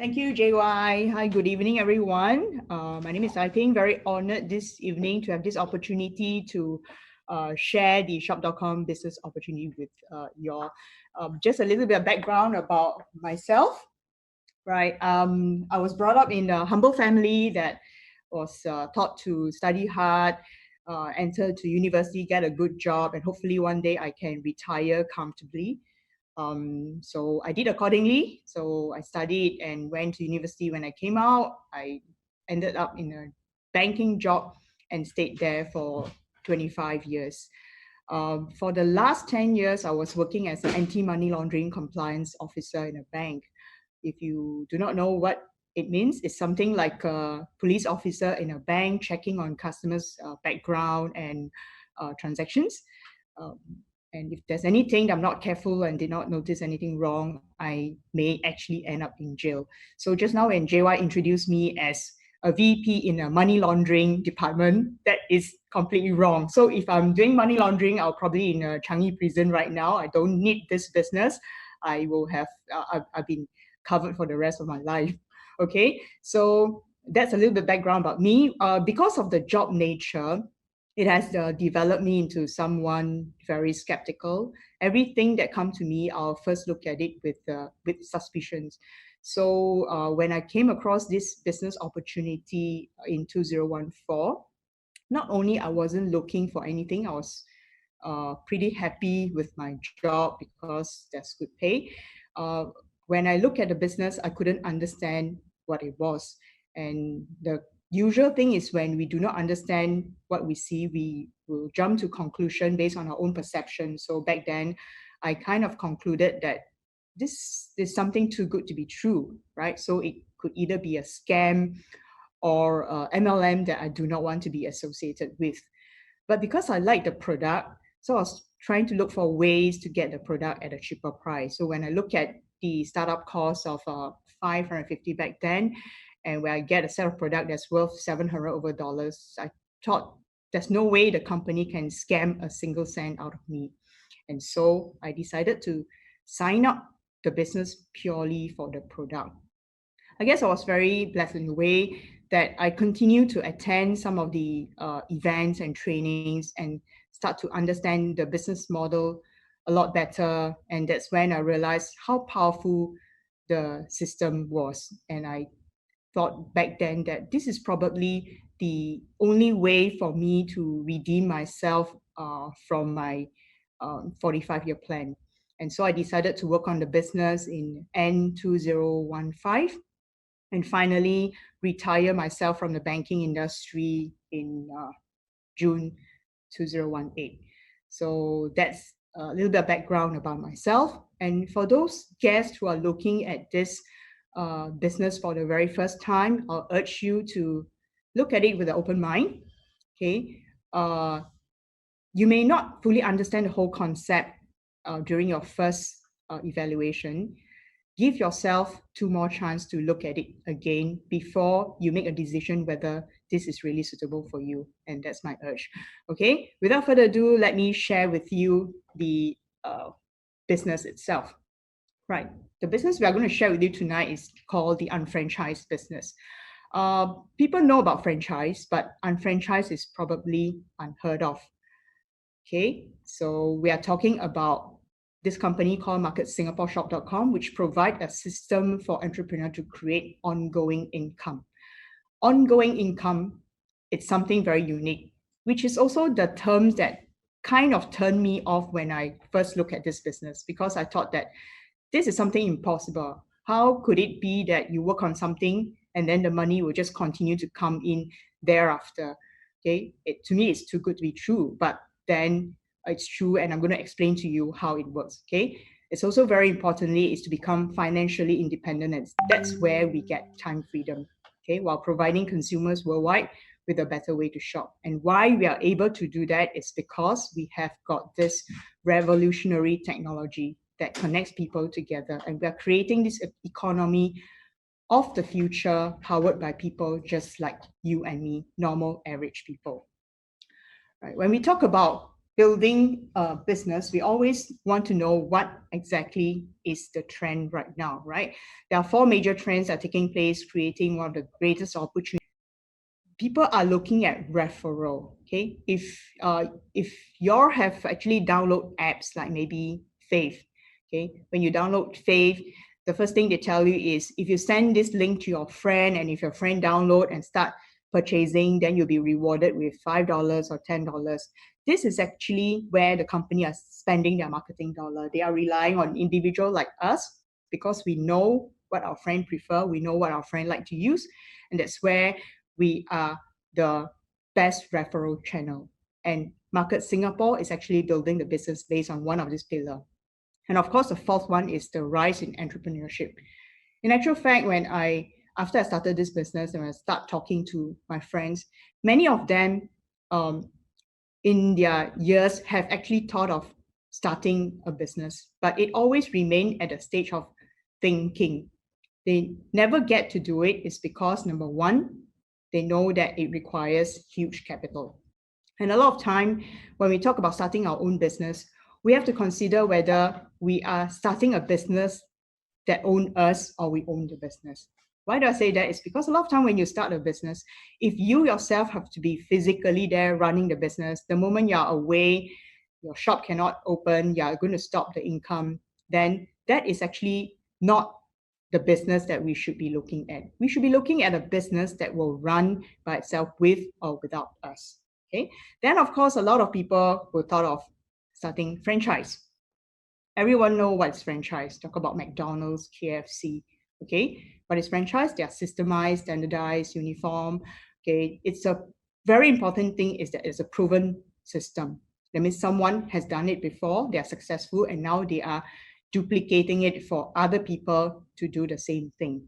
Thank you, JY. Hi, good evening, everyone. My name is Ping. Very honored this evening to have this opportunity to share the shop.com business opportunity with you all. Just a little bit of background about myself, right? I was brought up in a humble family that was taught to study hard, enter to university, get a good job, and hopefully one day I can retire comfortably. So I did accordingly. So I studied and went to university. When I came out, I ended up in a banking job and stayed there for 25 years. For the last 10 years, I was working as an anti-money laundering compliance officer in a bank. If you do not know what it means, it's something like a police officer in a bank checking on customers' background and transactions. Um, and if there's anything that I'm not careful and did not notice anything wrong, I may actually end up in jail. So just now when JY introduced me as a VP in a money laundering department, that is completely wrong. So if I'm doing money laundering, I'll probably in a Changi prison right now. I don't need this business. I will have, I've been covered for the rest of my life. Okay, so that's a little bit background about me. Because of the job nature, it has developed me into someone very skeptical. Everything that comes to me, I'll first look at it with suspicions. So when I came across this business opportunity in 2014, not only I wasn't looking for anything, I was pretty happy with my job because there's good pay. Uh, when I look at the business, I couldn't understand what it was. And the usual thing is when we do not understand what we see, we will jump to conclusion based on our own perception. So back then, I kind of concluded that this is something too good to be true, right? So it could either be a scam or MLM that I do not want to be associated with. But because I like the product, so I was trying to look for ways to get the product at a cheaper price. So when I look at the startup cost of 550 back then, and where I get a set of product that's worth 700 over dollars, I thought there's no way the company can scam a single cent out of me. And so I decided to sign up the business purely for the product. I guess I was very blessed in a way that I continue to attend some of the events and trainings and start to understand the business model a lot better. And that's when I realized how powerful the system was. And I thought back then that this is probably the only way for me to redeem myself from my 45-year plan. And so I decided to work on the business in N2015 and finally retire myself from the banking industry in June 2018. So that's a little bit of background about myself. And for those guests who are looking at this business for the very first time, I'll urge you to look at it with an open mind. Okay, you may not fully understand the whole concept during your first evaluation. Give yourself two more chances to look at it again before you make a decision whether this is really suitable for you. And that's my urge. Okay, without further ado, let me share with you the business itself. Right, the business we are going to share with you tonight is called the Unfranchise business. People know about franchise, but unfranchise is probably unheard of. Okay, so we are talking about this company called marketsingaporeshop.com, which provide a system for entrepreneur to create ongoing income. Ongoing income, it's something very unique, which is also the terms that kind of turned me off when I first looked at this business, because I thought that this is something impossible. How could it be that you work on something and then the money will just continue to come in thereafter? Okay, to me, it's too good to be true, but then it's true, and I'm going to explain to you how it works. Okay, it's also very importantly is to become financially independent, and that's where we get time freedom. Okay, while providing consumers worldwide with a better way to shop. And why we are able to do that is because we have got this revolutionary technology that connects people together, and we are creating this economy of the future powered by people just like you and me, normal average people. Right. When we talk about building a business, we always want to know what exactly is the trend right now, right? There are four major trends that are taking place, creating one of the greatest opportunities. People are looking at referral. Okay, if you have actually download apps like maybe Faith, okay, when you download Faith, the first thing they tell you is if you send this link to your friend and if your friend download and start purchasing, then you'll be rewarded with $5 or $10. This is actually where the company are spending their marketing dollar. They are relying on individual like us because we know what our friend prefer, we know what our friend like to use, and that's where we are the best referral channel. And Market Singapore is actually building the business based on one of these pillars. And of course, the fourth one is the rise in entrepreneurship. In actual fact, after I started this business and I start talking to my friends, many of them in their years have actually thought of starting a business, but it always remained at the stage of thinking. They never get to do it is because number one, they know that it requires huge capital. And a lot of time when we talk about starting our own business, we have to consider whether we are starting a business that own us or we own the business. Why do I say that? It's because a lot of time when you start a business, if you yourself have to be physically there running the business, the moment you're away, your shop cannot open, you're going to stop the income, then that is actually not the business that we should be looking at. We should be looking at a business that will run by itself with or without us. Okay. Then of course, a lot of people will thought of starting franchise. Everyone know what's franchise. Talk about McDonald's, KFC. Okay, but it's franchise. They are systemized, standardized, uniform. Okay, it's a very important thing is that it's a proven system. That means someone has done it before. They are successful, and now they are duplicating it for other people to do the same thing.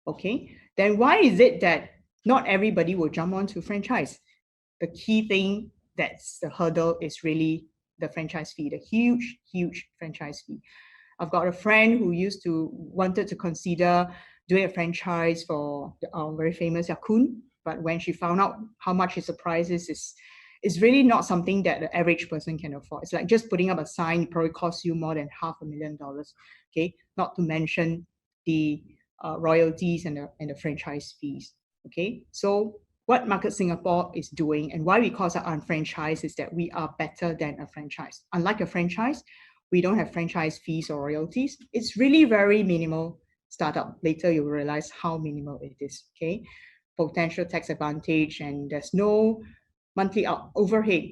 Okay, then why is it that not everybody will jump onto franchise? The key thing that's the hurdle is really the franchise fee, the huge franchise fee. I've got a friend who wanted to consider doing a franchise for our very famous Yakun, but when she found out how much is the price is really not something that the average person can afford. It's like just putting up a sign probably costs you more than $500,000. Okay, not to mention the royalties and the franchise fees. Okay, so what Market Singapore is doing and why we call it Unfranchise is that we are better than a franchise. Unlike a franchise, we don't have franchise fees or royalties. It's really very minimal startup. Later you'll realize how minimal it is. Okay, potential tax advantage, and there's no monthly overhead.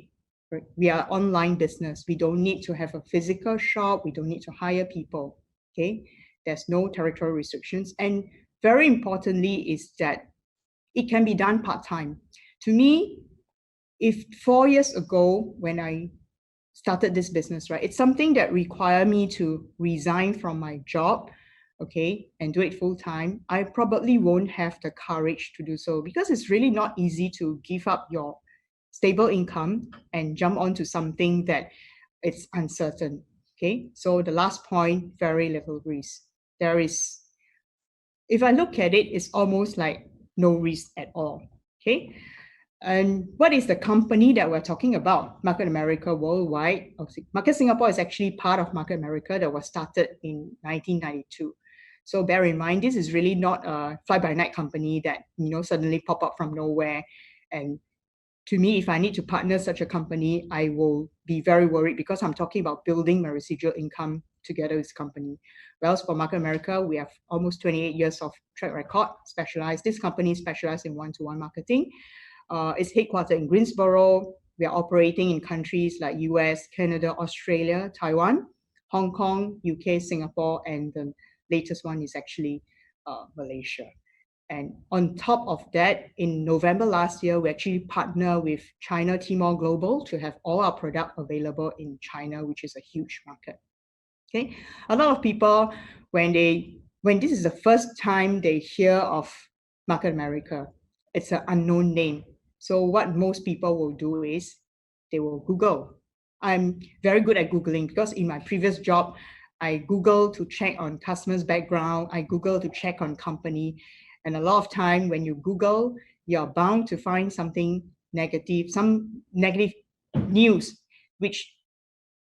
We are online business. We don't need to have a physical shop. We don't need to hire people. Okay, there's no territorial restrictions, and very importantly is that it can be done part-time. To me, if 4 years ago when I started this business, right, it's something that required me to resign from my job, okay, and do it full-time, I probably won't have the courage to do so because it's really not easy to give up your stable income and jump onto something that it's uncertain. Okay, so the last point, very little risk. There is, if I look at it, it's almost like no risk at all. Okay, and what is the company that we're talking about? Market America Worldwide. Market Singapore is actually part of Market America that was started in 1992. So bear in mind, this is really not a fly-by-night company that suddenly pop up from nowhere. And to me, if I need to partner such a company, I will be very worried because I'm talking about building my residual income together with this company. Whereas for Market America, we have almost 28 years of track record, specialized. This company specializes in one-to-one marketing. It's headquartered in Greensboro. We are operating in countries like US, Canada, Australia, Taiwan, Hong Kong, UK, Singapore, and the latest one is actually Malaysia. And on top of that, in November last year, we actually partnered with China Tmall Global to have all our product available in China, which is a huge market. Okay, a lot of people, when this is the first time they hear of Market America, it's an unknown name. So what most people will do is they will Google. I'm very good at Googling because in my previous job, I Google to check on customers' background. I Google to check on company. And a lot of time when you Google, you're bound to find something negative, some negative news which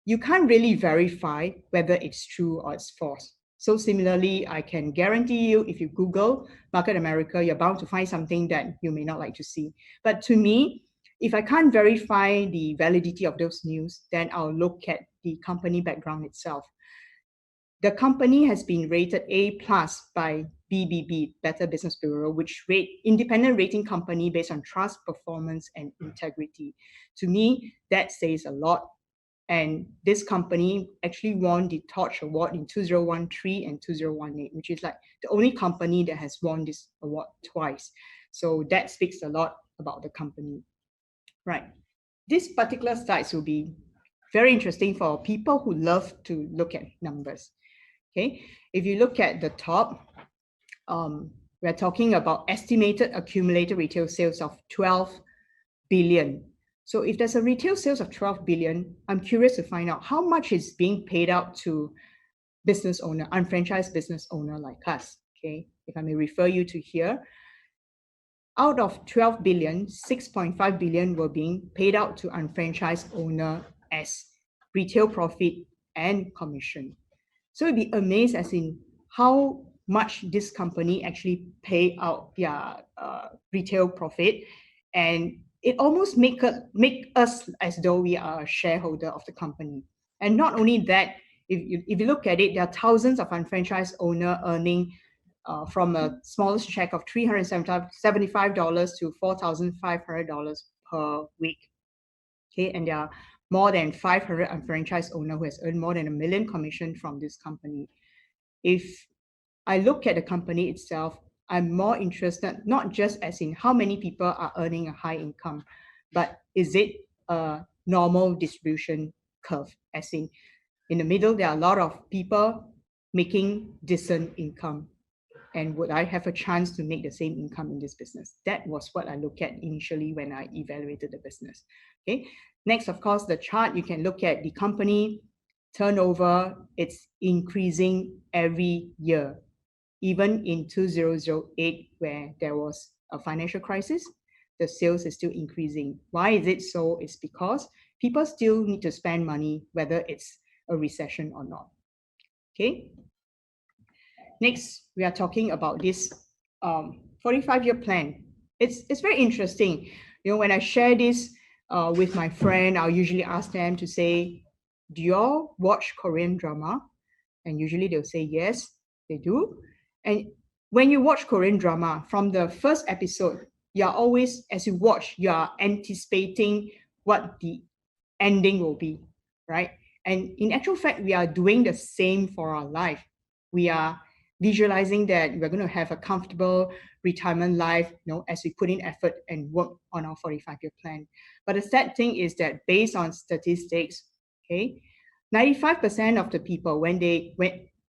you can't really verify whether it's true or it's false. So similarly, I can guarantee you, if you Google Market America, you're bound to find something that you may not like to see. But to me, if I can't verify the validity of those news, then I'll look at the company background itself. The company has been rated A plus by BBB, Better Business Bureau, which rate independent rating company based on trust, performance, and integrity. To me, that says a lot. And this company actually won the Torch Award in 2013 and 2018, which is like the only company that has won this award twice. So that speaks a lot about the company. Right. This particular slides will be very interesting for people who love to look at numbers. Okay. If you look at the top, we're talking about estimated accumulated retail sales of 12 billion. So if there's a retail sales of 12 billion, I'm curious to find out how much is being paid out to business owner, unfranchised business owner like us. Okay, if I may refer you to here, out of 12 billion, 6.5 billion were being paid out to unfranchised owner as retail profit and commission. So you'd be amazed as in how much this company actually pay out their retail profit, and it almost make us as though we are a shareholder of the company. And not only that, if you look at it, there are thousands of unfranchised owner earning from a smallest check of $375 to $4,500 per week. Okay, and there are more than 500 unfranchised owner who has earned more than $1 million commission from this company. If I look at the company itself, I'm more interested not just as in how many people are earning a high income, but is it a normal distribution curve? As in the middle, there are a lot of people making decent income. And would I have a chance to make the same income in this business? That was what I looked at initially when I evaluated the business. Okay. Next, of course, the chart, you can look at the company turnover. It's increasing every year. Even in 2008, where there was a financial crisis, the sales is still increasing. Why is it so? It's because people still need to spend money, whether it's a recession or not. Okay. Next, we are talking about this 45-year plan. It's very interesting. You know, when I share this with my friend, I'll usually ask them to say, do you all watch Korean drama? And usually they'll say, yes, they do. And when you watch Korean drama, from the first episode, you're always, as you watch, you're anticipating what the ending will be, right? And in actual fact, we are doing the same for our life. We are visualizing that we're going to have a comfortable retirement life, you know, as we put in effort and work on our 45-year plan. But the sad thing is that based on statistics, okay, 95% of the people,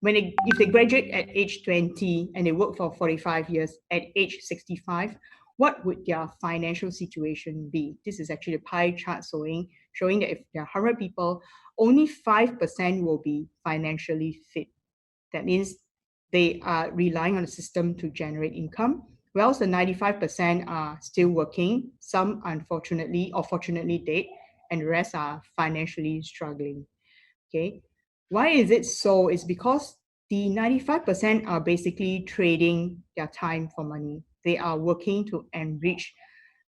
if they graduate at age 20 and they work for 45 years at age 65, what would their financial situation be? This is actually a pie chart showing that if there are 100 people, only 5% will be financially fit. That means they are relying on the system to generate income, whilst the 95% are still working, some unfortunately or fortunately dead, and the rest are financially struggling. Okay, why is it so? It's because the 95% are basically trading their time for money. They are working to enrich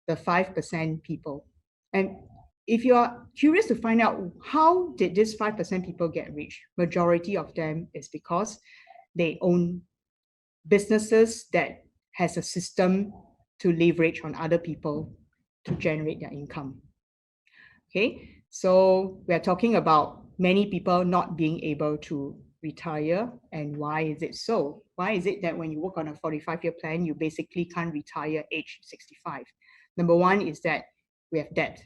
the 5% people. And if you are curious to find out how did this 5% people get rich, majority of them is because they own businesses that has a system to leverage on other people to generate their income. Okay, so we're talking about many people not being able to retire. And why is it so? Why is it that when you work on a 45-year plan, you basically can't retire age 65? Number one is that we have debt.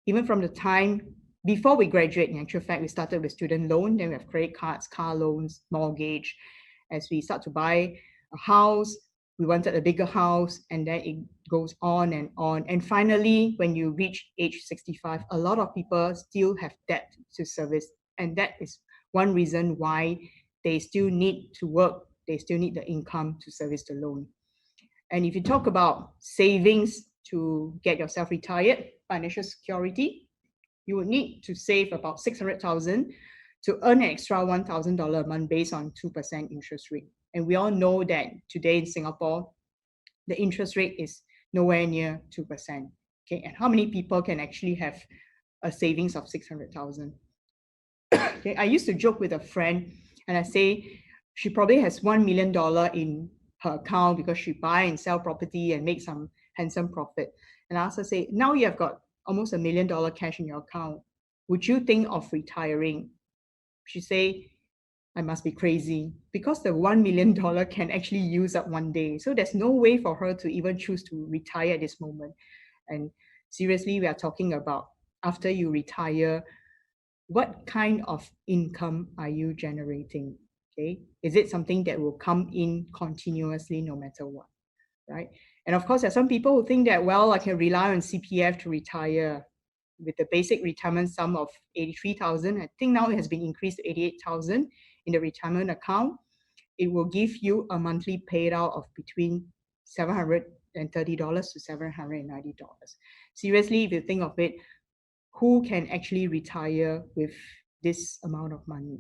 Even from the time before we graduate, in actual fact, we started with student loan, then we have credit cards, car loans, mortgage. As we start to buy a house, we wanted a bigger house, and then it goes on and on. And finally, when you reach age 65, a lot of people still have debt to service. And that is one reason why they still need to work. They still need the income to service the loan. And if you talk about savings to get yourself retired, financial security, you would need to save about 600,000 to earn an extra $1,000 a month based on 2% interest rate. And we all know that today in Singapore, the interest rate is nowhere near 2%. Okay, and how many people can actually have a savings of 600,000? Okay, I used to joke with a friend and I say she probably has $1 million in her account because she buy and sell property and make some handsome profit. And I also say, now you have got almost $1 million cash in your account. Would you think of retiring? She say, I must be crazy because the $1 million can actually use up one day. So there's no way for her to even choose to retire at this moment. And seriously, we are talking about after you retire, what kind of income are you generating? Okay, is it something that will come in continuously no matter what, right? And of course, there are some people who think that, well, I can rely on CPF to retire with the basic retirement sum of 83,000. I think now it has been increased to 88,000 in the retirement account. It will give you a monthly payout of between $730 to $790. Seriously, if you think of it, who can actually retire with this amount of money?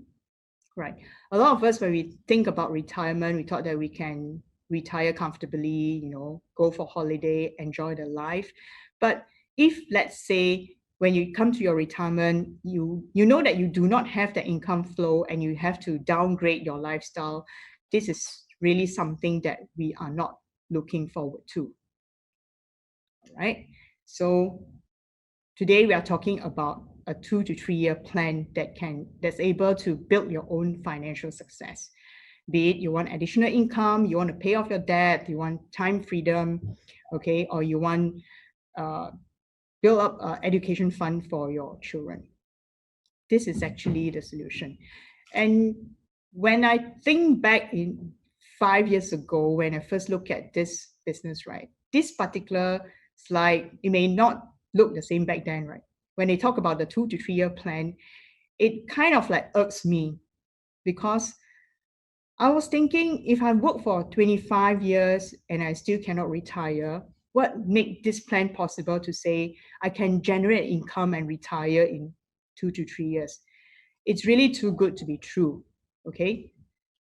Right. A lot of us, when we think about retirement, we thought that we can retire comfortably, go for holiday, enjoy the life. But if, let's say, when you come to your retirement, you know that you do not have the income flow and you have to downgrade your lifestyle, this is really something that we are not looking forward to. All right. So today we are talking about a 2 to 3 year plan that's able to build your own financial success. Be it you want additional income, you want to pay off your debt, you want time freedom, okay, or you want build up an education fund for your children. This is actually the solution. And when I think back in 5 years ago, when I first looked at this business, right, this particular slide, it may not look the same back then, right? When they talk about the 2 to 3 year plan, it kind of like irks me because I was thinking if I work for 25 years and I still cannot retire, what make this plan possible to say I can generate income and retire in 2 to 3 years? It's really too good to be true, okay?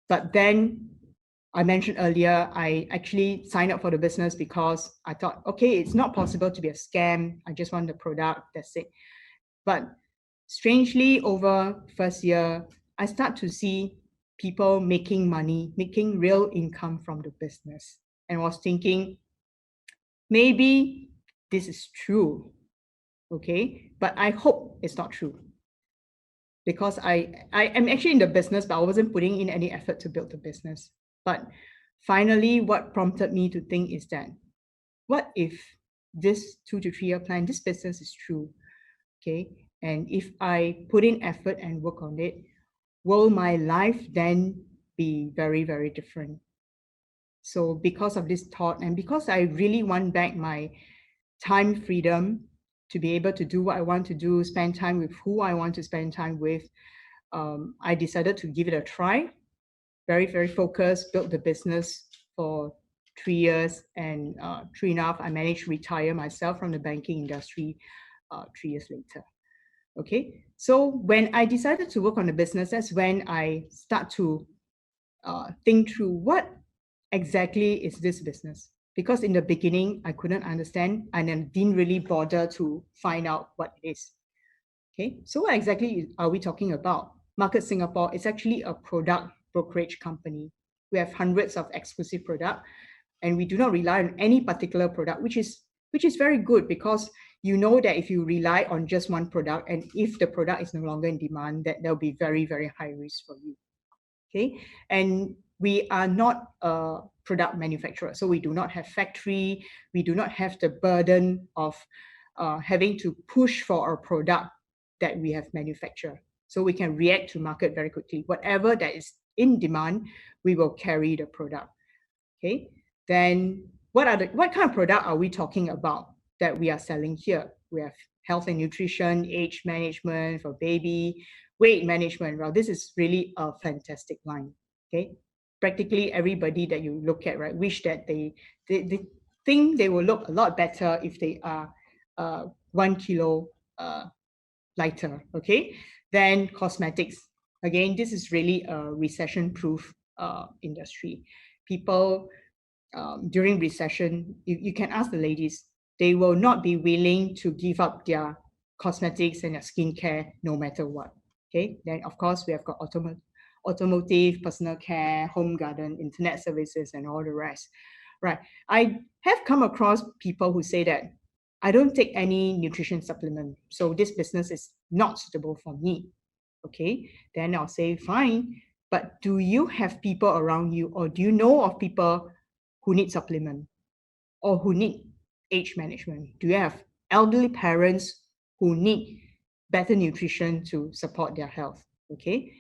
But then I mentioned earlier, I actually signed up for the business because I thought, okay, it's not possible to be a scam. I just want the product, that's it. But strangely, over first year, I start to see people making money, making real income from the business. And was thinking, maybe this is true, okay? But I hope it's not true. Because I am actually in the business, but I wasn't putting in any effort to build the business. But finally, what prompted me to think is that, what if this 2 to 3 year plan, this business is true, okay? And if I put in effort and work on it, will my life then be very, very different? So because of this thought, and because I really want back my time freedom to be able to do what I want to do, spend time with who I want to spend time with, I decided to give it a try. Very, very focused, built the business for 3 years, and 3.5, I managed to retire myself from the banking industry 3 years later. Okay, so when I decided to work on the business, that's when I start to think through what exactly is this business. Because in the beginning, I couldn't understand and then didn't really bother to find out what it is. Okay, so what exactly are we talking about? Market Singapore is actually a product brokerage company. We have hundreds of exclusive products, and we do not rely on any particular product, which is very good because you know that if you rely on just one product and if the product is no longer in demand, that there'll be very, very high risk for you. Okay, and we are not a product manufacturer, so we do not have factory, we do not have the burden of having to push for a product that we have manufactured. So we can react to market very quickly. Whatever that is in demand, we will carry the product. Okay, then what kind of product are we talking about that we are selling here? We have health and nutrition, age management for baby, weight management. Well, this is really a fantastic line. Okay, practically everybody that you look at, right, wish that they think they will look a lot better if they are 1 kilo lighter, okay? Then cosmetics. Again, this is really a recession-proof industry. People during recession, you can ask the ladies, they will not be willing to give up their cosmetics and their skincare no matter what. Okay, then of course we have got automotive, personal care, home garden, internet services, and all the rest. Right. I have come across people who say that I don't take any nutrition supplement, so this business is not suitable for me. Okay, then I'll say fine. But do you have people around you, or do you know of people who need supplement or who need age management? Do you have elderly parents who need better nutrition to support their health? Okay.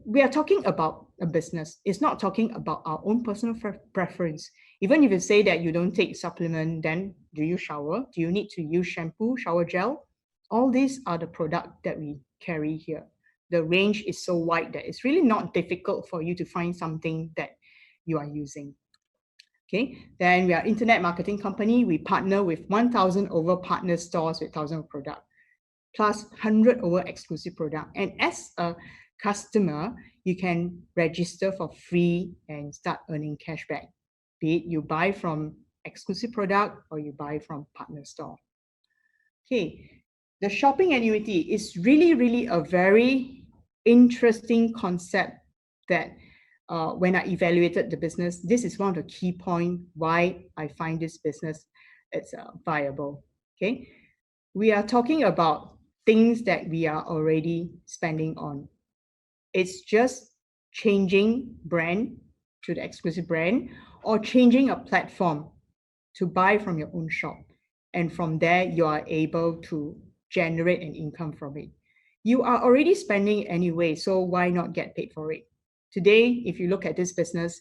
We are talking about a business. It's not talking about our own personal preference. Even if you say that you don't take supplement, then do you shower? Do you need to use shampoo, shower gel? All these are the products that we carry here. The range is so wide that it's really not difficult for you to find something that you are using. Okay, then we are internet marketing company. We partner with 1,000 over partner stores with 1,000 product, plus 100 over exclusive product. And as a customer, you can register for free and start earning cashback, be it you buy from exclusive product or you buy from partner store. Okay, the shopping annuity is really a very interesting concept that when I evaluated the business, this is one of the key points why I find this business it's viable. Okay, we are talking about things that we are already spending on. It's just changing brand to the exclusive brand or changing a platform to buy from your own shop. And from there, you are able to generate an income from it. You are already spending anyway, so why not get paid for it? Today, if you look at this business,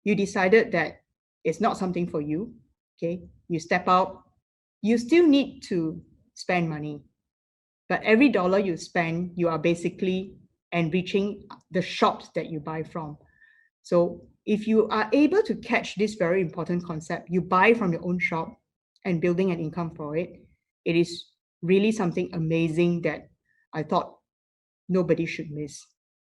you decided that it's not something for you, okay? You step out, you still need to spend money. But every dollar you spend, you are basically enriching the shops that you buy from. So if you are able to catch this very important concept, you buy from your own shop and building an income for it, it is really something amazing that I thought nobody should miss.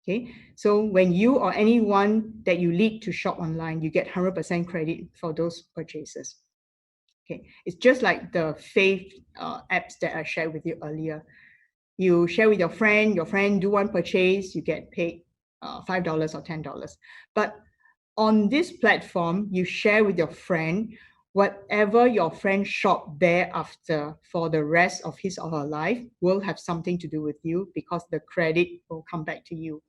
Okay, so when you or anyone that you lead to shop online, you get 100% credit for those purchases. Okay, it's just like the Faith apps that I shared with you earlier. You share with your friend do one purchase, you get paid $5 or $10. But on this platform, you share with your friend whatever your friend shop thereafter for the rest of his or her life will have something to do with you because the credit will come back to you.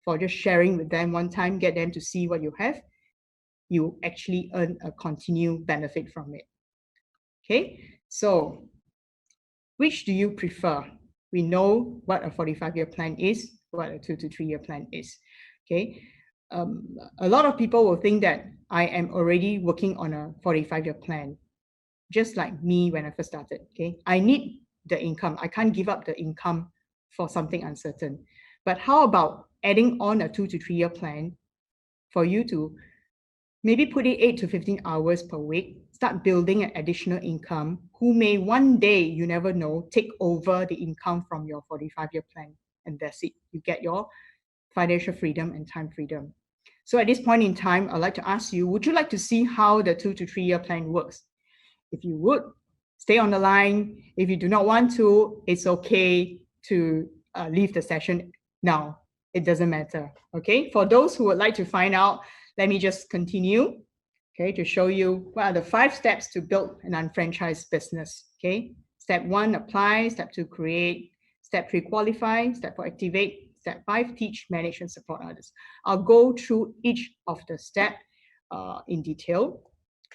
For just sharing with them one time, get them to see what you have, you actually earn a continued benefit from it. Okay, so which do you prefer? We know what a 45-year plan is, what a 2 to 3 year plan is. Okay, a lot of people will think that I am already working on a 45-year plan, just like me when I first started. Okay, I need the income. I can't give up the income for something uncertain. But how about adding on a 2 to 3 year plan for you to maybe put it 8 to 15 hours per week, start building an additional income, who may one day, you never know, take over the income from your 45-year plan. And that's it. You get your financial freedom and time freedom. So at this point in time, I'd like to ask you, would you like to see how the 2 to 3 year plan works? If you would, stay on the line. If you do not want to, it's okay to leave the session now. It doesn't matter. Okay. For those who would like to find out, let me just continue. Okay, to show you what are the 5 steps to build an unfranchised business. Okay. Step 1, apply. Step 2, create. Step 3, qualify. Step 4, activate. Step 5, teach, manage, and support others. I'll go through each of the steps in detail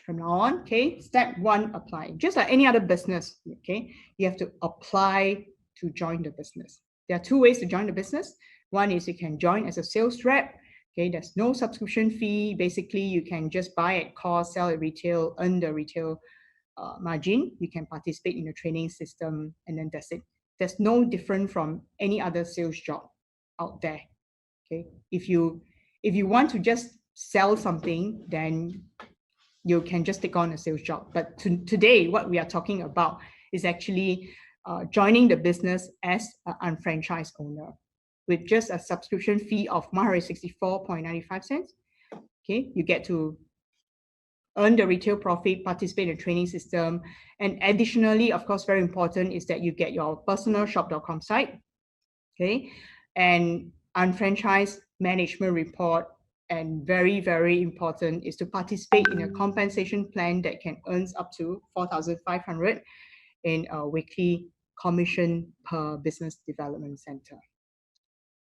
from now on. Okay, step 1, apply. Just like any other business, okay, you have to apply to join the business. There are 2 ways to join the business. One is you can join as a sales rep. Okay, there's no subscription fee. Basically, you can just buy at cost, sell at retail, earn the retail margin. You can participate in the training system, and then that's it. There's no different from any other sales job out there. Okay, if you want to just sell something, then you can just take on a sales job. But today, what we are talking about is actually joining the business as an unfranchised owner with just a subscription fee of 164.95 cents. Okay, you get to earn the retail profit, participate in the training system. And additionally, of course, very important is that you get your personal shop.com site, okay, and unfranchised management report. And very, very important is to participate in a compensation plan that can earn up to 4,500 in a weekly commission per business development center.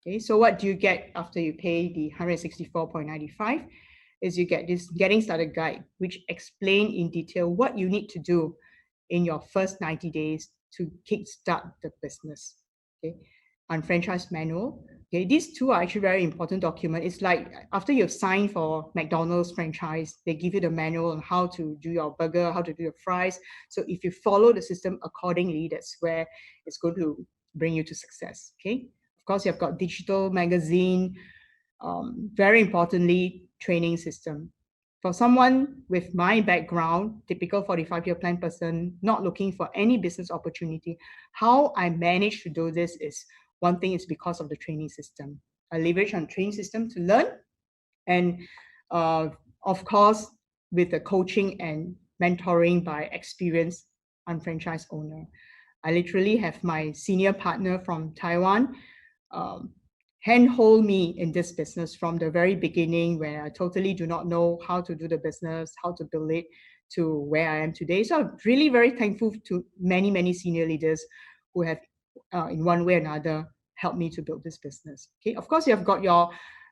Okay, so what do you get after you pay the 164.95 is you get this getting started guide, which explain in detail what you need to do in your first 90 days to kickstart the business. Okay, unfranchised manual. Okay, these two are actually very important documents. It's like after you've signed for McDonald's franchise, they give you the manual on how to do your burger, how to do your fries. So if you follow the system accordingly, that's where it's going to bring you to success. Okay. Of course, you've got digital magazine, very importantly, training system. For someone with my background, typical 45-year plan person, not looking for any business opportunity, how I managed to do this is one thing is because of the training system. I leverage on training system to learn. And of course, with the coaching and mentoring by experienced unfranchised owner. I literally have my senior partner from Taiwan um, handhold me in this business from the very beginning when I totally do not know how to do the business, how to build it to where I am today. So I'm really very thankful to many, many senior leaders who have, in one way or another, helped me to build this business. Okay, of course, you have got your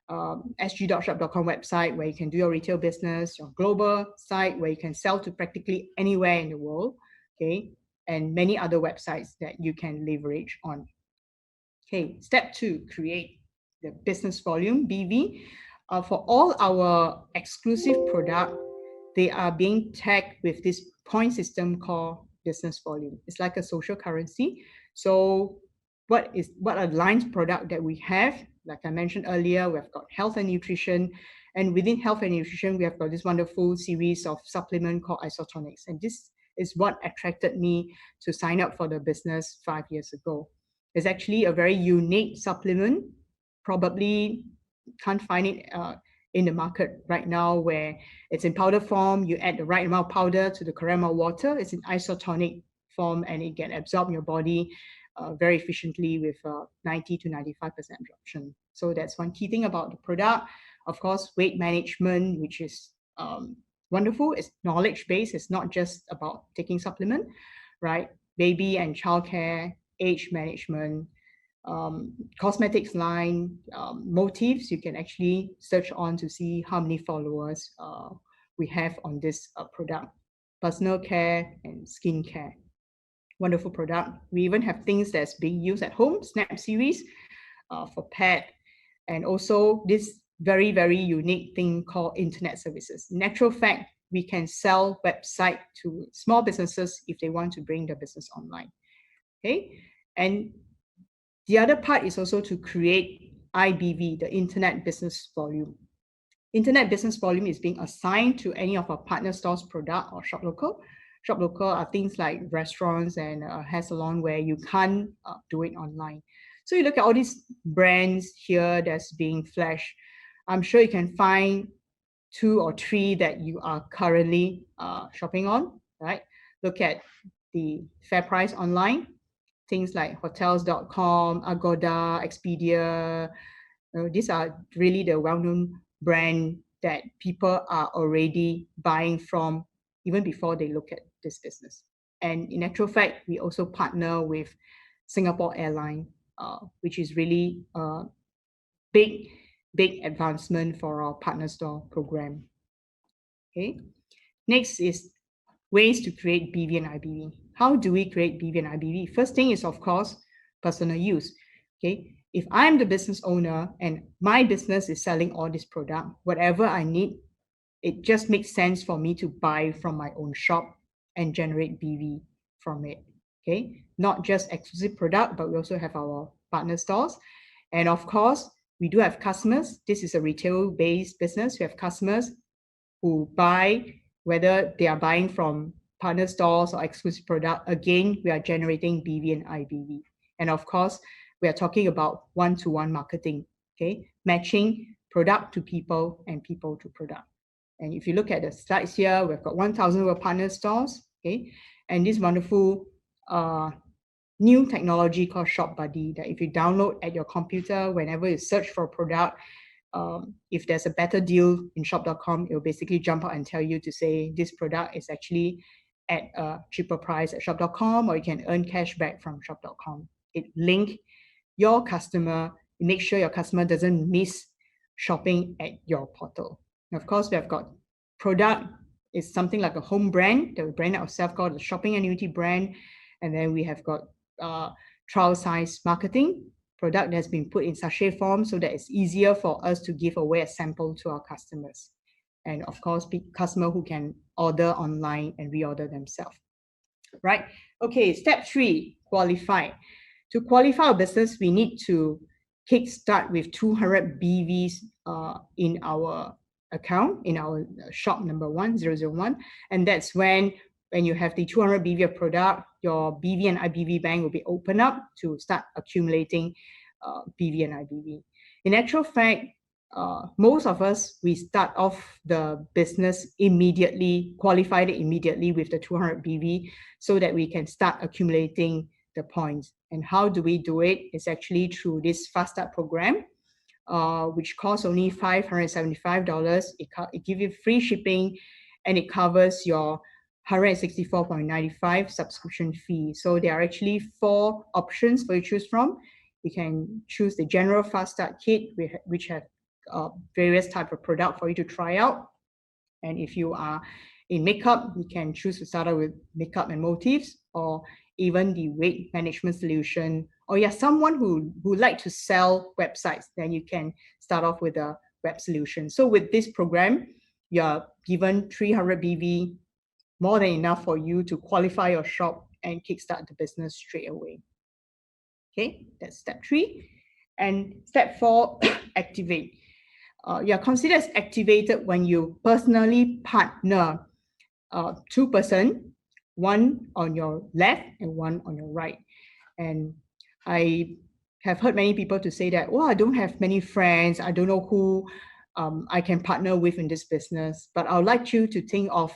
sg.shop.com website where you can do your retail business, your global site where you can sell to practically anywhere in the world, okay, and many other websites that you can leverage on. Okay, step 2, create the business volume, BV. For all our exclusive product, they are being tagged with this point system called business volume. It's like a social currency. So what are lines product that we have? Like I mentioned earlier, we've got health and nutrition. And within health and nutrition, we have got this wonderful series of supplement called isotonics. And this is what attracted me to sign up for the business 5 years ago. It's actually a very unique supplement. Probably can't find it in the market right now, where it's in powder form. You add the right amount of powder to the correct amount of water. It's in isotonic form and it can absorb in your body very efficiently with 90 to 95% absorption. So that's one key thing about the product. Of course, weight management, which is wonderful. It's knowledge-based. It's not just about taking supplement, right? Baby and childcare, age management, cosmetics line, motifs. You can actually search on to see how many followers we have on this product. Personal care and skincare. Wonderful product. We even have things that's being used at home, Snap series for pet, and also this very, very unique thing called internet services. Natural fact, we can sell website to small businesses if they want to bring their business online. Okay, and the other part is also to create IBV, the Internet Business Volume. Internet Business Volume is being assigned to any of our partner stores' product or shop local. Shop local are things like restaurants and hair salon where you can't do it online. So you look at all these brands here that's being flashed. I'm sure you can find 2 or 3 that you are currently shopping on, right? Look at the FairPrice online, things like hotels.com, Agoda, Expedia. These are really the well-known brand that people are already buying from even before they look at this business. And in actual fact, we also partner with Singapore Airlines, which is really a big advancement for our partner store program. Okay. Next is ways to create BV and IBV. How do we create BV and IBV? First thing is, of course, personal use. Okay. If I'm the business owner and my business is selling all this product, whatever I need, it just makes sense for me to buy from my own shop and generate BV from it. Okay. Not just exclusive product, but we also have our partner stores. And of course, we do have customers. This is a retail-based business. We have customers who buy, whether they are buying from partner stores or exclusive product, again, we are generating BV and IBV. And of course, we are talking about one-to-one marketing, okay? Matching product to people and people to product. And if you look at the slides here, we've got 1,000 over partner stores, okay? And this wonderful new technology called Shop Buddy that if you download at your computer, whenever you search for a product, if there's a better deal in shop.com, it will basically jump out and tell you to say this product is actually at a cheaper price at shop.com, or you can earn cash back from shop.com. It links your customer, make sure your customer doesn't miss shopping at your portal. And of course, we have got product is something like a home brand that we brand ourselves called the Shopping Annuity brand. And then we have got trial size marketing product that's been put in sachet form so that it's easier for us to give away a sample to our customers. And of course, customer who can order online and reorder themselves. Right? Okay, step 3, qualify. To qualify our business, we need to kickstart with 200 BVs in our account, in our shop number 1001. And that's when you have the 200 BV of product, your BV and IBV bank will be opened up to start accumulating BV and IBV. In actual fact, most of us, we start off the business immediately, qualified it immediately with the 200 BV so that we can start accumulating the points. And how do we do it? It's actually through this Fast Start program, which costs only $575. It gives you free shipping and it covers your $164.95 subscription fee. So there are actually 4 options for you to choose from. You can choose the general Fast Start kit, which have various types of product for you to try out. And if you are in makeup, you can choose to start out with makeup and motifs, or even the weight management solution. Or you're someone who like to sell websites, then you can start off with a web solution. So with this program, you're given 300 BV, more than enough for you to qualify your shop and kickstart the business straight away. Okay, that's step 3. And step 4, activate. You are considered as activated when you personally partner 2 persons, one on your left and one on your right. And I have heard many people to say that, I don't have many friends, I don't know who I can partner with in this business. But I would like you to think of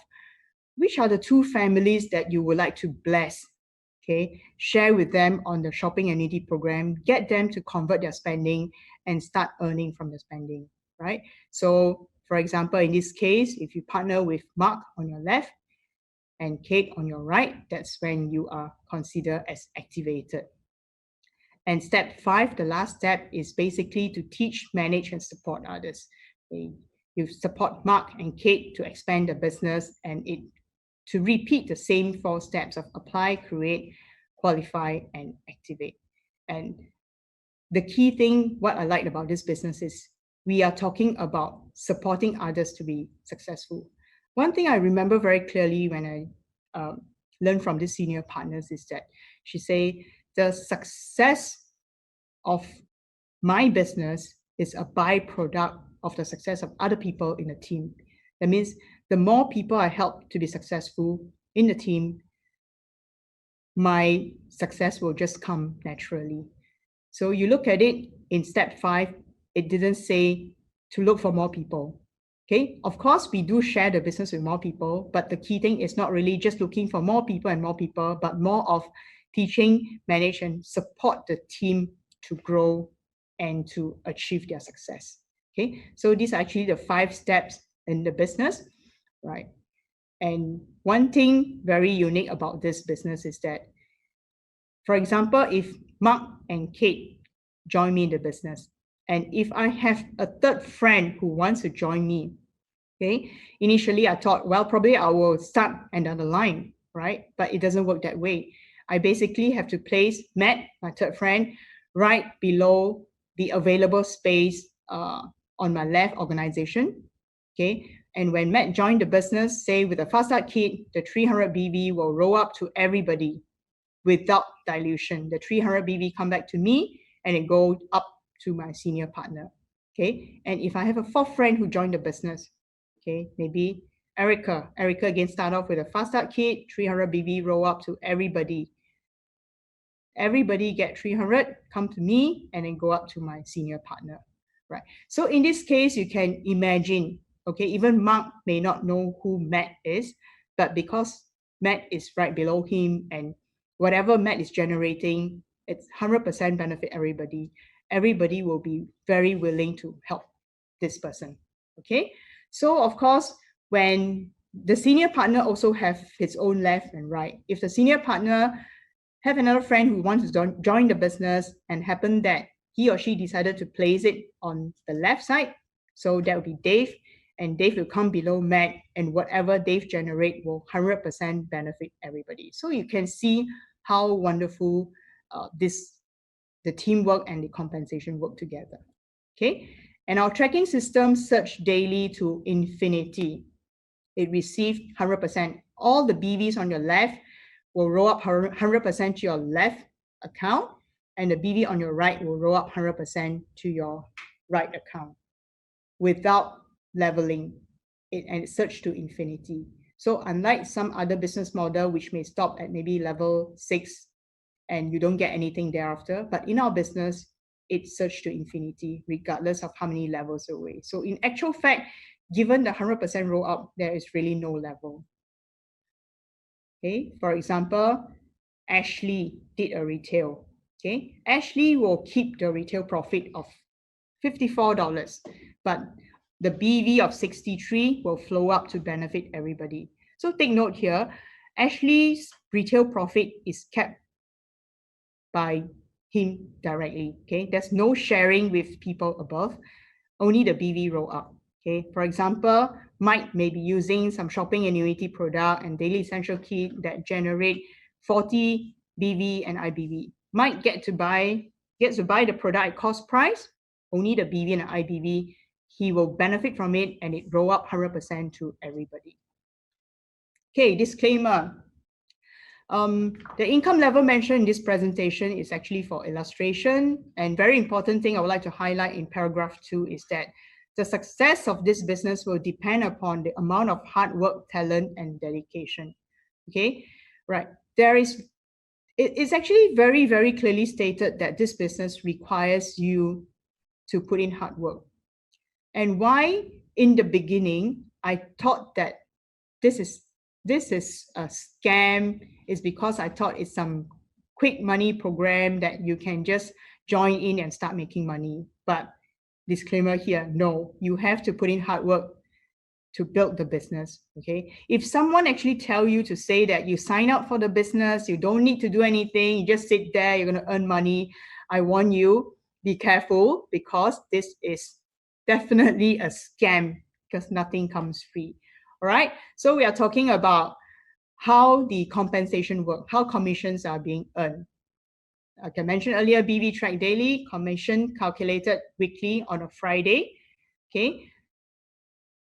which are the 2 families that you would like to bless. Okay, share with them on the Shopping Annuity program, get them to convert their spending and start earning from the spending, right? So, for example, in this case, if you partner with Mark on your left and Kate on your right, that's when you are considered as activated. And step 5, the last step, is basically to teach, manage, and support others. You support Mark and Kate to expand the business, and to repeat the same 4 steps of apply, create, qualify, and activate. And the key thing, what I like about this business is we are talking about supporting others to be successful. One thing I remember very clearly when I learned from these senior partners is that she said, the success of my business is a byproduct of the success of other people in the team. That means the more people I help to be successful in the team, my success will just come naturally. So you look at it in step 5, it didn't say to look for more people. Okay, of course, we do share the business with more people, but the key thing is not really just looking for more people, but more of teaching, manage, and support the team to grow and to achieve their success. Okay, so these are actually the 5 steps in the business, right? And one thing very unique about this business is that, for example, if Mark and Kate join me in the business, and if I have a 3rd friend who wants to join me, okay, initially I thought, probably I will start another line, right? But it doesn't work that way. I basically have to place Matt, my 3rd friend, right below the available space on my left organization, okay? And when Matt joined the business, say with a Fast Start kit, the 300 BV will roll up to everybody without dilution. The 300 BV come back to me and it goes up to my senior partner, okay? And if I have a 4th friend who joined the business, okay, maybe Erica again start off with a fast start kit, 300 BV roll up to everybody. Everybody get 300, come to me, and then go up to my senior partner, right? So in this case, you can imagine, okay, even Mark may not know who Matt is, but because Matt is right below him and whatever Matt is generating, it's 100% benefit everybody. Everybody will be very willing to help this person, okay? So of course, when the senior partner also have his own left and right, if the senior partner have another friend who wants to join the business and happen that he or she decided to place it on the left side, so that will be Dave, and Dave will come below Matt, and whatever Dave generate will 100% benefit everybody. So you can see how wonderful the teamwork and the compensation work together. Okay, and our tracking system search daily to infinity. It received 100%. All the BVs on your left will roll up 100% to your left account, and the BV on your right will roll up 100% to your right account without leveling it, and it search to infinity. So unlike some other business model, which may stop at maybe level 6 and you don't get anything thereafter, but in our business, it search to infinity regardless of how many levels away. So in actual fact, given the 100% roll up, there is really no level. Okay, for example, Ashley did a retail. Okay, Ashley will keep the retail profit of $54, but the BV of 63 will flow up to benefit everybody. So take note here, Ashley's retail profit is kept by him directly. Okay, there's no sharing with people above, only the BV roll up. Okay, for example, Mike may be using some shopping annuity product and daily essential kit that generate 40 BV and IBV. Mike gets to buy the product at cost price, only the BV and IBV. He will benefit from it and it roll up 100% to everybody. Okay, disclaimer. The income level mentioned in this presentation is actually for illustration, and very important thing I would like to highlight in paragraph 2 is that the success of this business will depend upon the amount of hard work, talent, and dedication. Okay, right. It's actually very, very clearly stated that this business requires you to put in hard work. And why in the beginning I thought that this is a scam is because I thought it's some quick money program that you can just join in and start making money. But disclaimer here, no, you have to put in hard work to build the business. Okay, if someone actually tell you to say that you sign up for the business, you don't need to do anything, you just sit there, you're going to earn money, I warn you, be careful, because this is definitely a scam, because nothing comes free. All right, so we are talking about how the compensation work, how commissions are being earned. Like I mentioned earlier, BV track daily, commission calculated weekly on a Friday. Okay,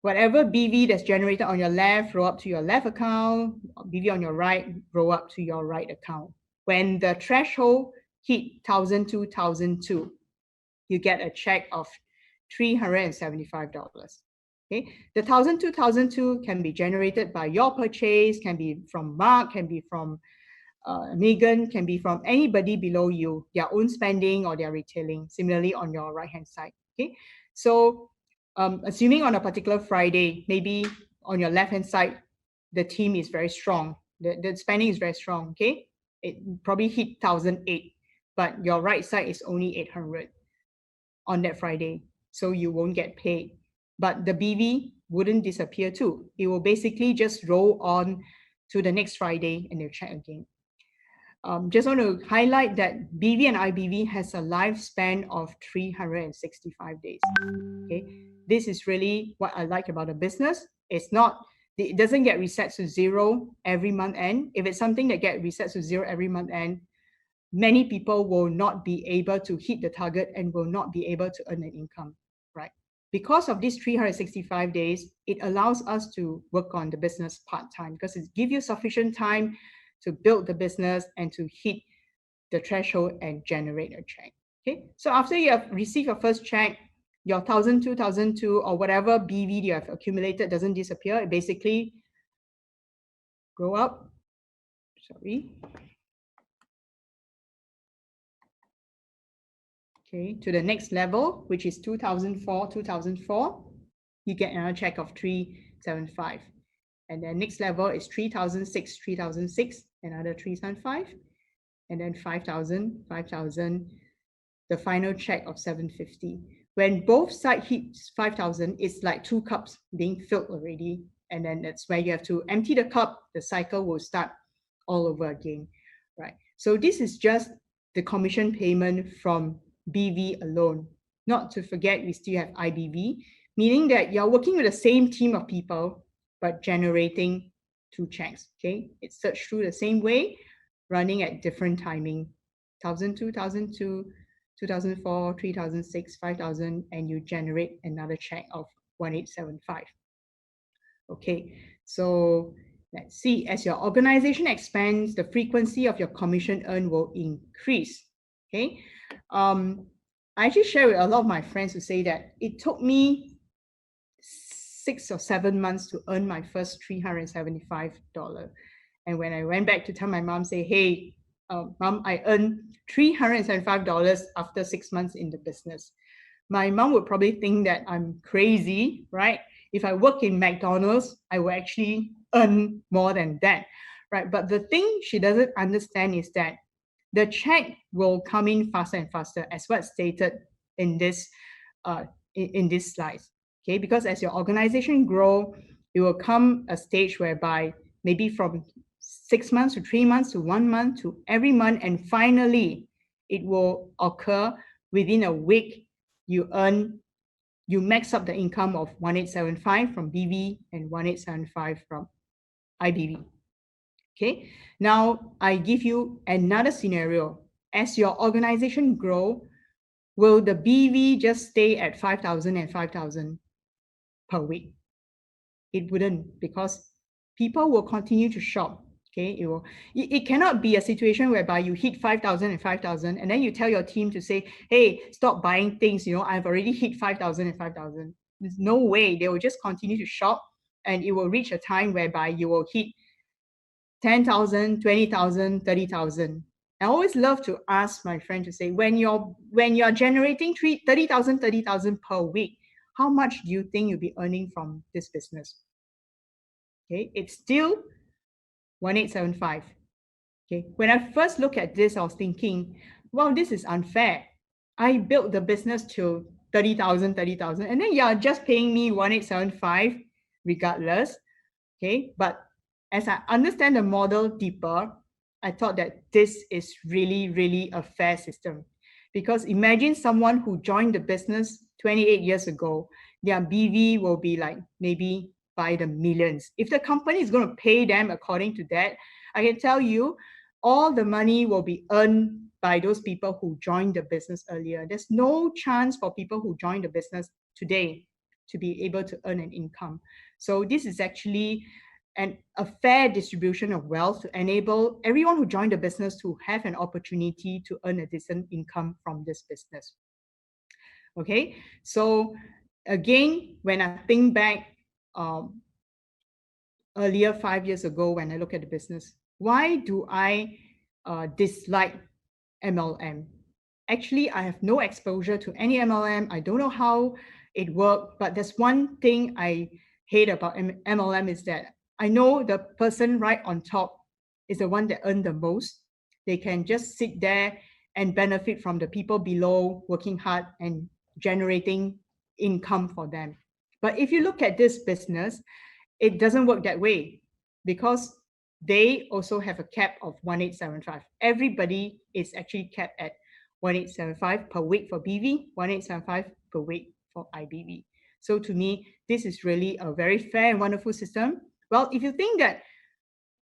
whatever BV that's generated on your left, roll up to your left account, BV on your right, roll up to your right account. When the threshold hit 1,002, 1,002, you get a check of $375. Okay, the 1,002, 1,002 can be generated by your purchase, can be from Mark, can be from Megan, can be from anybody below you, their own spending or their retailing. Similarly, on your right-hand side. Okay, so assuming on a particular Friday, maybe on your left-hand side, the team is very strong. The spending is very strong. Okay, it probably hit 1,008, but your right side is only 800 on that Friday, so you won't get paid. But the BV wouldn't disappear too. It will basically just roll on to the next Friday and they'll check again. Just want to highlight that BV and IBV has a lifespan of 365 days. Okay, this is really what I like about the business. It doesn't get reset to zero every month end. If it's something that get reset to zero every month end, many people will not be able to hit the target and will not be able to earn an income, right? Because of these 365 days, it allows us to work on the business part-time, because it gives you sufficient time to build the business and to hit the threshold and generate a check. Okay, so after you have received your first check, your 1,002, or whatever BV you have accumulated doesn't disappear. It basically go up, to the next level, which is 2004, you get another check of 375. And then next level is 3,006, another 375. And then 5,000, the final check of 750. When both sides hit 5,000, it's like 2 cups being filled already. And then that's where you have to empty the cup. The cycle will start all over again, right? So this is just the commission payment from BV alone. Not to forget, we still have IBV, meaning that you're working with the same team of people, but generating 2 checks, okay? It's searched through the same way, running at different timing, 1,002, 2004, 3,006, 5,000, and you generate another check of 1,875. Okay, so let's see. As your organization expands, the frequency of your commission earned will increase. Okay, I actually share with a lot of my friends who say that it took me 6 or 7 months to earn my first $375. And when I went back to tell my mom, say, hey, mom, I earned $375 after 6 months in the business. My mom would probably think that I'm crazy, right? If I work in McDonald's, I will actually earn more than that, right? But the thing she doesn't understand is that the check will come in faster and faster, as what's stated in this slide. Okay, because as your organization grow, it will come a stage whereby maybe from 6 months to 3 months to 1 month to every month, and finally it will occur within a week. You max up the income of 1,875 from BV and 1,875 from IBV. Okay, now I give you another scenario. As your organization grow, will the BV just stay at 5,000 and 5,000 per week? It wouldn't, because people will continue to shop. Okay, it cannot be a situation whereby you hit 5,000 and 5,000, and then you tell your team to say, hey, stop buying things, I've already hit 5,000 and 5,000. There's no way. They will just continue to shop, and it will reach a time whereby you will hit 10,000, 20,000, 30,000. I always love to ask my friend to say, when you're generating 30,000 per week, how much do you think you'll be earning from this business? Okay, it's still 1,875. Okay, when I first looked at this, I was thinking, wow, this is unfair. I built the business to 30,000, and then you're just paying me 1,875 regardless. Okay, but as I understand the model deeper, I thought that this is really, really a fair system. Because imagine someone who joined the business 28 years ago, their BV will be like maybe by the millions. If the company is going to pay them according to that, I can tell you all the money will be earned by those people who joined the business earlier. There's no chance for people who join the business today to be able to earn an income. So this is actually a fair distribution of wealth to enable everyone who joined the business to have an opportunity to earn a decent income from this business. Okay, so again, when I think back earlier 5 years ago, when I look at the business, why do I dislike MLM? Actually, I have no exposure to any MLM. I don't know how it worked, but there's one thing I hate about MLM is that I know the person right on top is the one that earned the most. They can just sit there and benefit from the people below working hard and generating income for them. But if you look at this business, it doesn't work that way, because they also have a cap of 1,875. Everybody is actually capped at 1,875 per week for BV, 1,875 per week for IBV. So to me, this is really a very fair and wonderful system. Well, if you think that,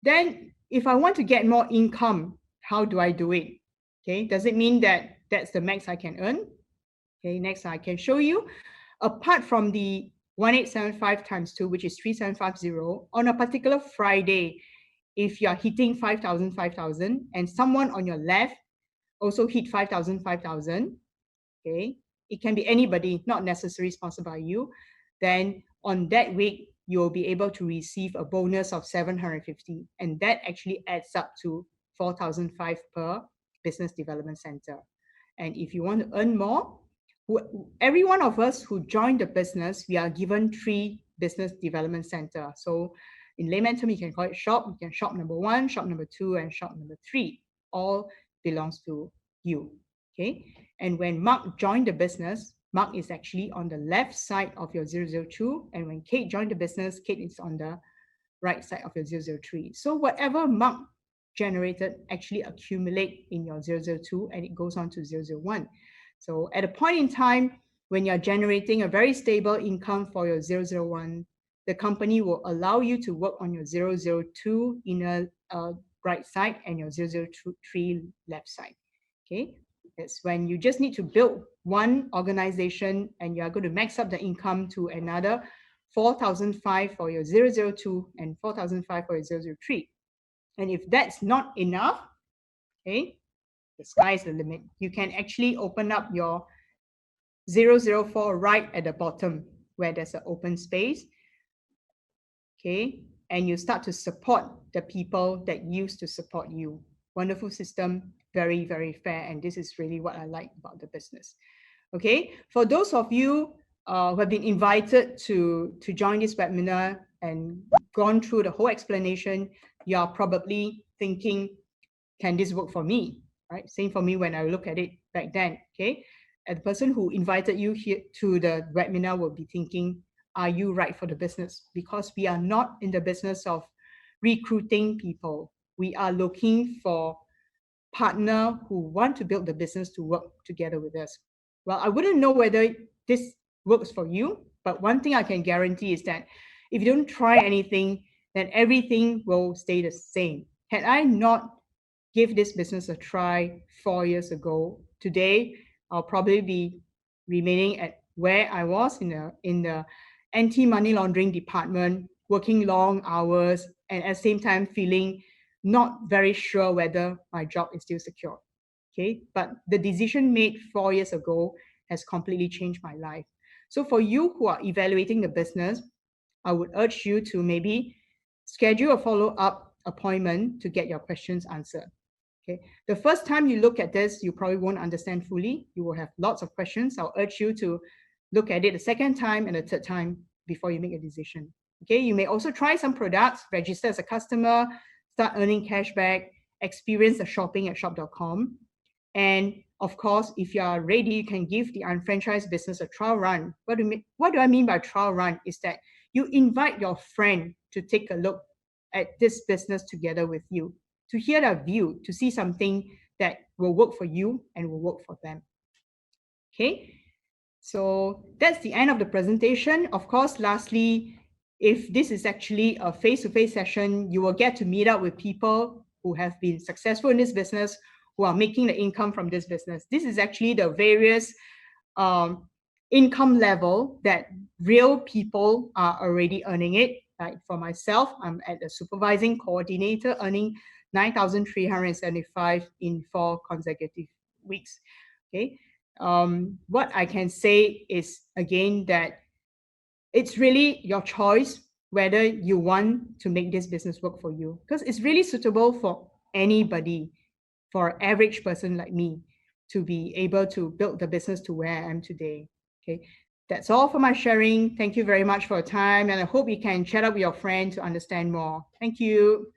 then if I want to get more income, how do I do it? Okay, does it mean that that's the max I can earn? Okay, next I can show you. Apart from the 1,875 times 2, which is 3,750, on a particular Friday, if you're hitting 5,000, 5,000, and someone on your left also hit 5,000, 5,000, okay, it can be anybody, not necessarily sponsored by you, then on that week, you'll be able to receive a bonus of 750. And that actually adds up to 4,005 per business development center. And if you want to earn more, every one of us who joined the business, we are given 3 business development center. So in layman term, you can call it shop. You can shop number 1, shop number 2, and shop number 3. All belongs to you. Okay. And when Mark joined the business, Mark is actually on the left side of your 002. And when Kate joined the business, Kate is on the right side of your 003. So whatever Mark generated actually accumulate in your 002 and it goes on to 001. So at a point in time when you're generating a very stable income for your 001, the company will allow you to work on your 002 inner right side and your 003 left side. Okay, it's when you just need to build one organization and you are going to max up the income to another 4,005 for your 002 and 4,005 for your 003. And if that's not enough, okay, the sky's the limit. You can actually open up your 004 right at the bottom where there's an open space. Okay, and you start to support the people that used to support you. Wonderful system, very, very fair. And this is really what I like about the business. Okay, for those of you who have been invited to join this webinar and gone through the whole explanation, you are probably thinking, can this work for me? Right? Same for me when I look at it back then. Okay, and the person who invited you here to the webinar will be thinking, are you right for the business? Because we are not in the business of recruiting people. We are looking for partner who want to build the business to work together with us. Well, I wouldn't know whether this works for you, but one thing I can guarantee is that if you don't try anything, then everything will stay the same. Had I not give this business a try 4 years ago, today I'll probably be remaining at where I was in the anti-money laundering department, working long hours, and at the same time feeling not very sure whether my job is still secure. Okay, but the decision made 4 years ago has completely changed my life. So for you who are evaluating the business, I would urge you to maybe schedule a follow-up appointment to get your questions answered. Okay, the first time you look at this, you probably won't understand fully. You will have lots of questions. I'll urge you to look at it a second time and a third time before you make a decision. Okay, you may also try some products, register as a customer, start earning cashback, experience the shopping at shop.com. And of course, if you are ready, you can give the Unfranchise business a trial run. What do I mean by trial run is that you invite your friend to take a look at this business together with you, to hear their view, to see something that will work for you and will work for them. Okay, so that's the end of the presentation. Of course, lastly, if this is actually a face-to-face session, you will get to meet up with people who have been successful in this business, who are making the income from this business. This is actually the various income level that real people are already earning it. Like for myself, I'm at a supervising coordinator earning 9,375 in 4 consecutive weeks. Okay, what I can say is again that it's really your choice whether you want to make this business work for you, because it's really suitable for anybody, for an average person like me, to be able to build the business to where I am today. Okay, that's all for my sharing. Thank you very much for your time, and I hope you can chat up with your friend to understand more. Thank you.